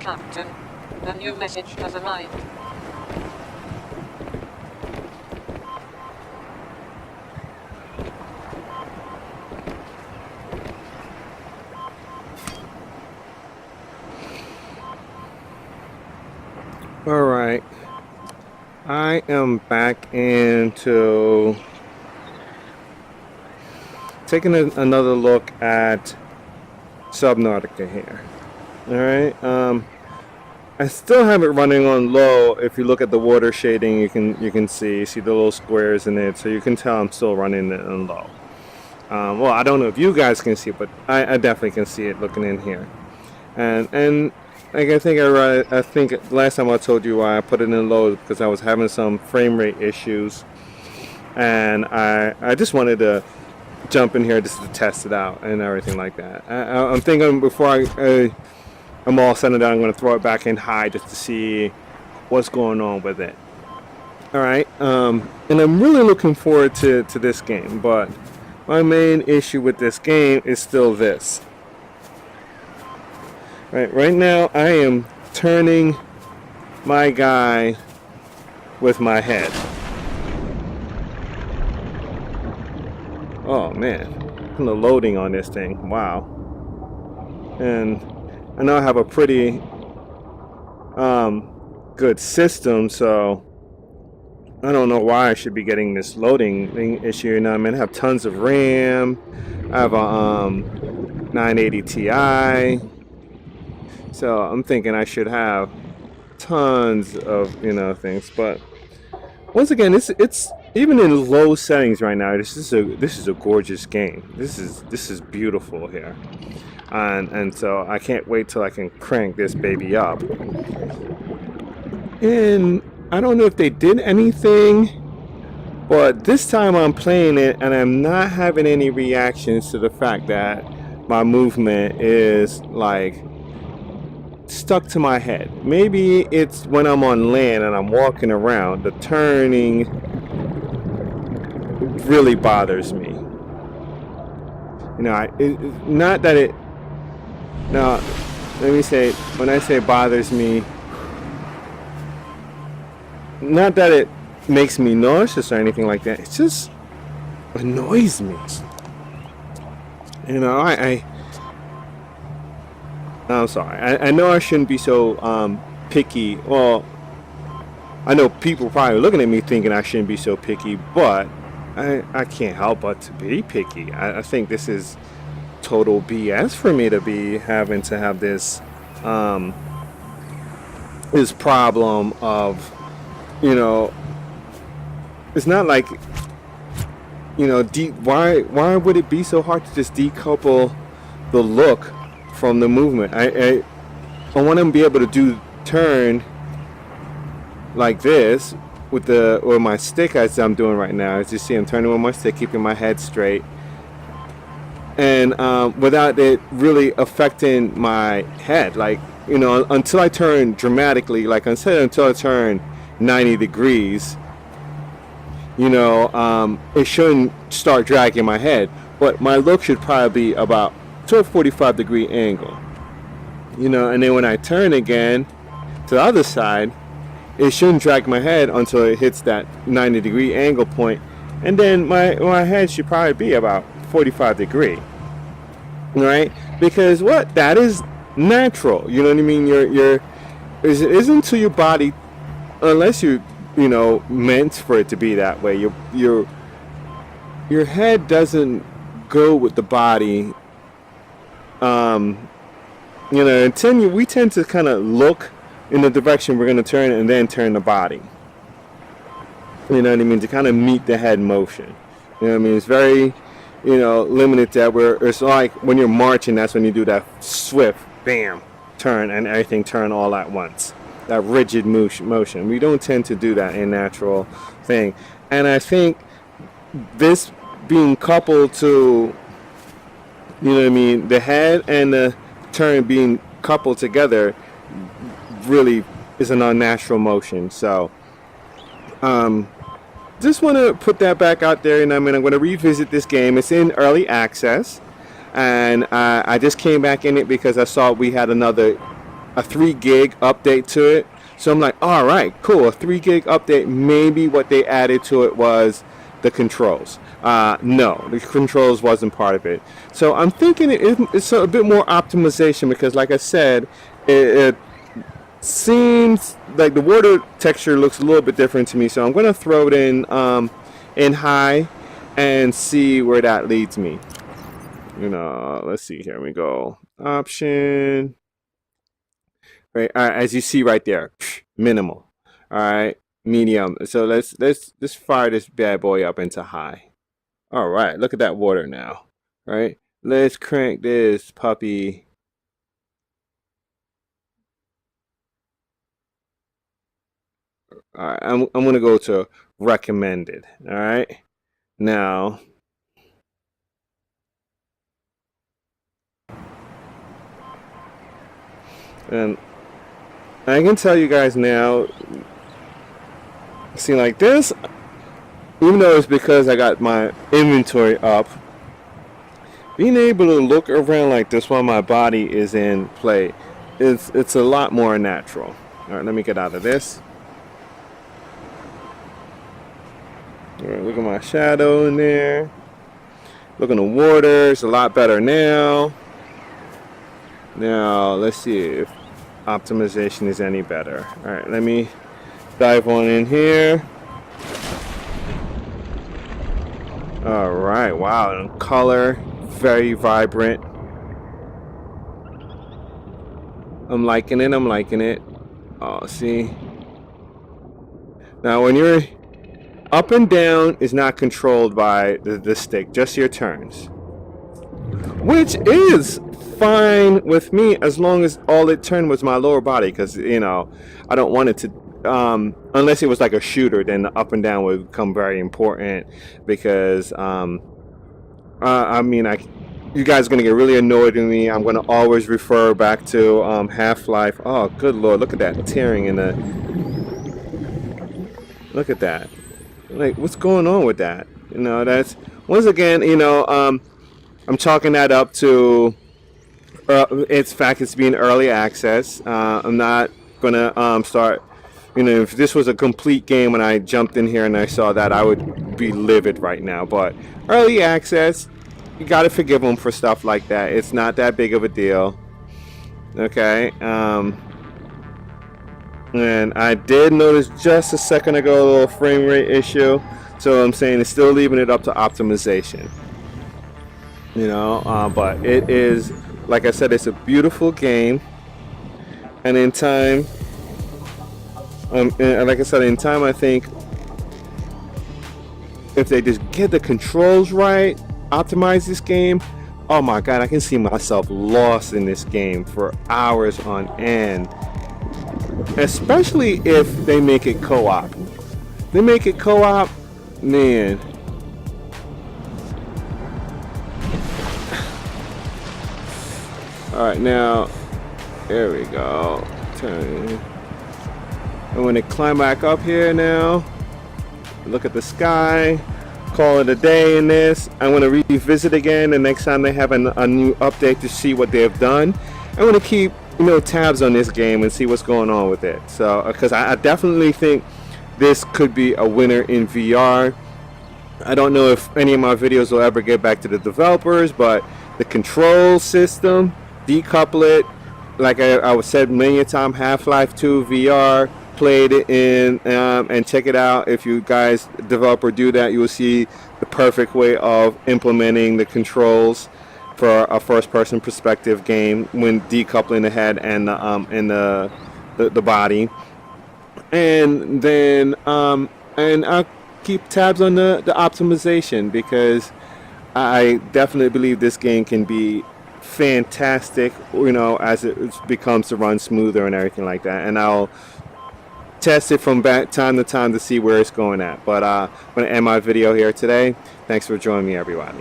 Captain, a new message has arrived. Alright, I am back into taking another look at Subnautica here. Alright, I still have it running on low. If you look at the water shading, you can see the little squares in it, so you can tell I'm still running it on low. Well, I don't know if you guys can see it, but I definitely can see it looking in here. And like I think last time I told you why I put it in low, because I was having some frame rate issues, and I just wanted to jump in here just to test it out and everything like that. I'm thinking before I'm all set and done, I'm going to throw it back in high just to see what's going on with it. Alright, and I'm really looking forward to this game, but my main issue with this game is still this. Right now I am turning my guy with my head. Oh man, the loading on this thing, wow. And I know I have a pretty good system, so I don't know why I should be getting this loading issue. You know, I mean, I have tons of RAM. I have a 980 Ti. So I'm thinking I should have tons of, things. But once again, it's even in low settings right now. This is a gorgeous game. This is beautiful here, and so I can't wait till I can crank this baby up. And I don't know if they did anything, but this time I'm playing it and I'm not having any reactions to the fact that my movement is like stuck to my head. Maybe it's when I'm on land and I'm walking around, the turning really bothers me. Not that it. Now, let me say, when I say bothers me, not that it makes me nauseous or anything like that. It just annoys me. I'm sorry. I know I shouldn't be so picky. Well, I know people probably looking at me thinking I shouldn't be so picky, but I can't help but to be picky. I think this is total BS for me to be having to have this this problem of, it's not like, why would it be so hard to just decouple the look from the movement? I want to be able to turn like this with my stick, as I'm doing right now. As you see, I'm turning with my stick, keeping my head straight, and without it really affecting my head. Like, until I turn dramatically, like until I turn 90 degrees, it shouldn't start dragging my head, but my look should probably be about to a 45 degree angle, and then when I turn again to the other side, it shouldn't drag my head until it hits that 90 degree angle point, and then my head should probably be about 45 degree, right? Because that is natural, you know what I mean? It isn't to your body, unless you meant for it to be that way. Your head doesn't go with the body. We tend to kind of look in the direction we're going to turn and then turn the body. You know what I mean? To kind of meet the head motion. You know what I mean? It's very, limited that where it's like when you're marching, that's when you do that swift, bam, turn, and everything turn all at once. That rigid motion. We don't tend to do that in natural thing. And I think this being coupled to, the head and the turn being coupled together really is an unnatural motion. So just want to put that back out there, and I'm going to revisit this game. It's in early access, and I just came back in it because I saw we had another a 3 gig update to it. So I'm like, all right, cool, a 3 gig update. Maybe what they added to it was the controls. No, the controls wasn't part of it. So I'm thinking it's a bit more optimization, because like I said, it seems like the water texture looks a little bit different to me. So I'm going to throw it in high and see where that leads me. Let's see, here we go. Option. Right, as you see right there, minimal. All right, medium. So let's fire this bad boy up into high. All right, look at that water now. All right, let's crank this puppy. All right, I'm gonna go to recommended. All right, now. And I can tell you guys now, see, like this, even though it's because I got my inventory up, being able to look around like this while my body is in play, it's a lot more natural. All right, let me get out of this. All right, look at my shadow in there. Look at the water, it's a lot better now. Now, let's see if optimization is any better. All right, let me dive on in here. All right, wow, and color, very vibrant. I'm liking it. Oh, see. Now, when you're up and down is not controlled by the stick, just your turns, which is fine with me as long as all it turned was my lower body, because I don't want it to unless it was like a shooter, then the up and down would become very important, because you guys are gonna get really annoyed with me. I'm gonna always refer back to Half-Life. Oh, good lord, look at that tearing in the, look at that. Like, what's going on with that? That's, once again, I'm chalking that up to it's being early access. I'm not gonna start, if this was a complete game when I jumped in here and I saw that, I would be livid right now. But early access, you gotta forgive them for stuff like that. It's not that big of a deal. Okay. And I did notice just a second ago a little frame rate issue, so I'm saying it's still leaving it up to optimization. But it is, like I said, it's a beautiful game, and in time, like I said, in time, I think if they just get the controls right, optimize this game, oh my god, I can see myself lost in this game for hours on end. Especially if they make it co-op. They make it co-op, man. Alright, now, there we go. Turn. I'm going to climb back up here now. Look at the sky. Call it a day in this. I'm going to revisit again the next time they have a new update to see what they have done. I'm going to keep tabs on this game and see what's going on with it. So, because I definitely think this could be a winner in VR. I don't know if any of my videos will ever get back to the developers, but the control system, decouple it, like I said many a time, Half-Life 2 VR, played it in, and check it out. If you guys, developer, do that, you will see the perfect way of implementing the controls for a first-person perspective game when decoupling the head and the body. And then and I'll keep tabs on the optimization, because I definitely believe this game can be fantastic, as it becomes to run smoother and everything like that. And I'll test it from time to time to see where it's going at. But I'm going to end my video here today. Thanks for joining me, everybody.